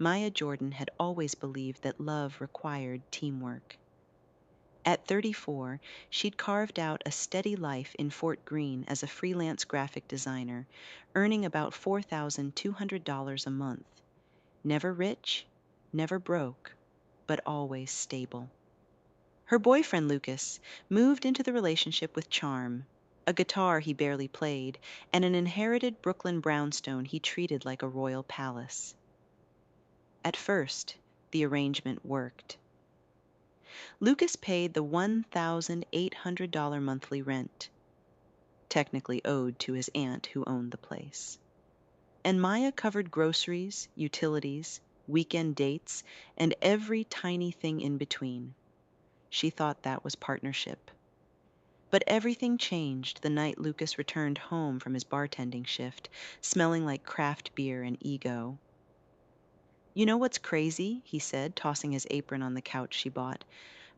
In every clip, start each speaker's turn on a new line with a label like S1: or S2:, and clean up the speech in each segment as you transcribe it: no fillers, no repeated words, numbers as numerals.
S1: Maya Jordan had always believed that love required teamwork. At 34, she'd carved out a steady life in Fort Greene as a freelance graphic designer, earning about $4,200 a month. Never rich, never broke, but always stable. Her boyfriend, Lucas, moved into the relationship with charm, a guitar he barely played, and an inherited Brooklyn brownstone he treated like a royal palace. At first, the arrangement worked. Lucas paid the $1,800 monthly rent, technically owed to his aunt who owned the place. And Maya covered groceries, utilities, weekend dates, and every tiny thing in between. She thought that was partnership. But everything changed the night Lucas returned home from his bartending shift, smelling like craft beer and ego. "You know what's crazy?" he said, tossing his apron on the couch she bought.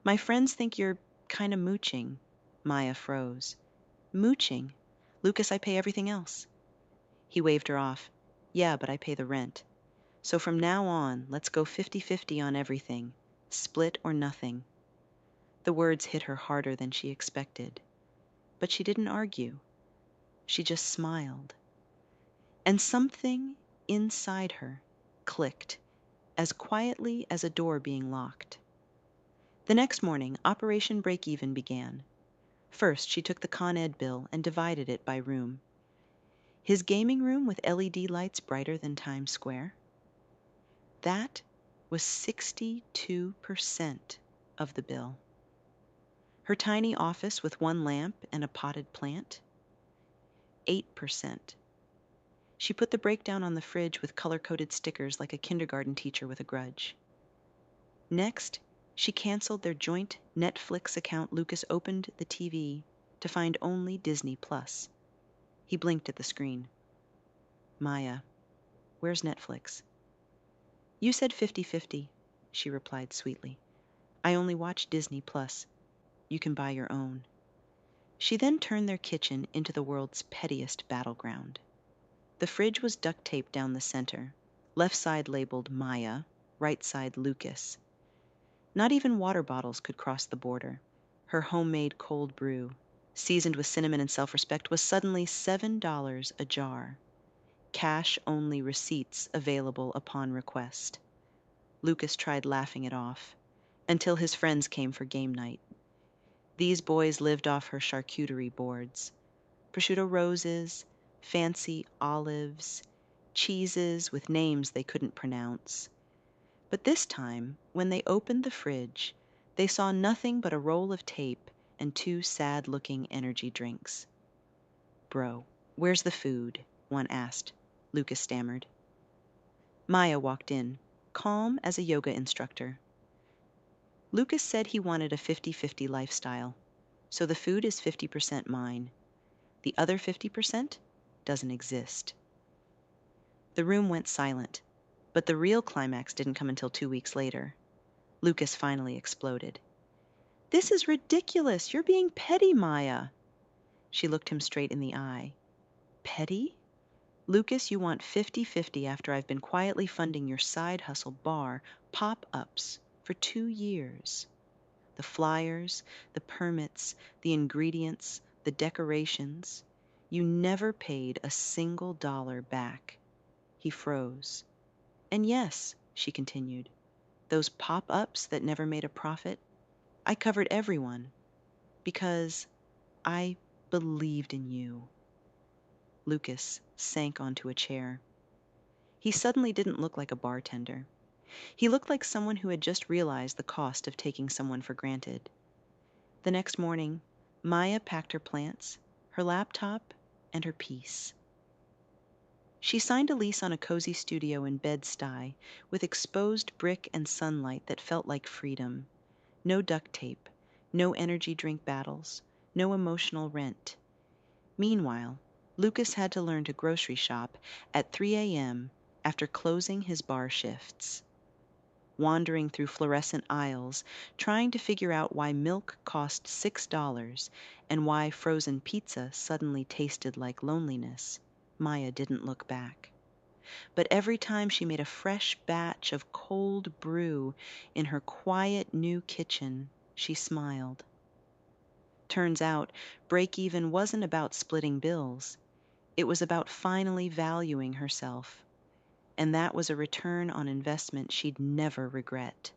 S1: "My friends think you're kinda mooching." Maya froze. "Mooching? Lucas, I pay everything else." He waved her off. "Yeah, but I pay the rent. So from now on, let's go 50-50 on everything. Split or nothing." The words hit her harder than she expected. But she didn't argue. She just smiled. And something inside her clicked, as quietly as a door being locked. The next morning, Operation Break-Even began. First, she took the Con Ed bill and divided it by room. His gaming room with LED lights brighter than Times Square. That was 62% of the bill. Her tiny office with one lamp and a potted plant. 8%. She put the breakdown on the fridge with color-coded stickers like a kindergarten teacher with a grudge. Next, she canceled their joint Netflix account. Lucas opened the TV to find only Disney Plus. He blinked at the screen. "Maya, where's Netflix?" "You said 50-50, she replied sweetly. "I only watch Disney Plus. You can buy your own." She then turned their kitchen into the world's pettiest battleground. The fridge was duct taped down the center, left side labeled Maya, right side Lucas. Not even water bottles could cross the border. Her homemade cold brew, seasoned with cinnamon and self-respect, was suddenly $7 a jar. Cash-only receipts available upon request. Lucas tried laughing it off, until his friends came for game night. These boys lived off her charcuterie boards. Prosciutto roses, fancy olives, cheeses with names they couldn't pronounce. But this time, when they opened the fridge, they saw nothing but a roll of tape and two sad-looking energy drinks. "Bro, where's the food?" one asked. Lucas stammered. Maya walked in, calm as a yoga instructor. "Lucas said he wanted a 50-50 lifestyle, so the food is 50% mine. The other 50% doesn't exist." The room went silent, but the real climax didn't come until 2 weeks later. Lucas finally exploded. "This is ridiculous! You're being petty, Maya." She looked him straight in the eye. "Petty? Lucas, you want 50-50 after I've been quietly funding your side hustle bar pop-ups for 2 years. The flyers, the permits, the ingredients, the decorations. You never paid a single dollar back." He froze. "And yes," she continued, "those pop-ups that never made a profit, I covered everyone. Because I believed in you." Lucas sank onto a chair. He suddenly didn't look like a bartender. He looked like someone who had just realized the cost of taking someone for granted. The next morning, Maya packed her plants, her laptop, and her peace. She signed a lease on a cozy studio in Bed-Stuy with exposed brick and sunlight that felt like freedom. No duct tape, no energy drink battles, no emotional rent. Meanwhile, Lucas had to learn to grocery shop at 3 a.m. after closing his bar shifts. Wandering through fluorescent aisles, trying to figure out why milk cost $6 and why frozen pizza suddenly tasted like loneliness, Maya didn't look back. but every time she made a fresh batch of cold brew in her quiet new kitchen, she smiled. Turns out, break even wasn't about splitting bills. It was about finally valuing herself. And that was a return on investment she'd never regret.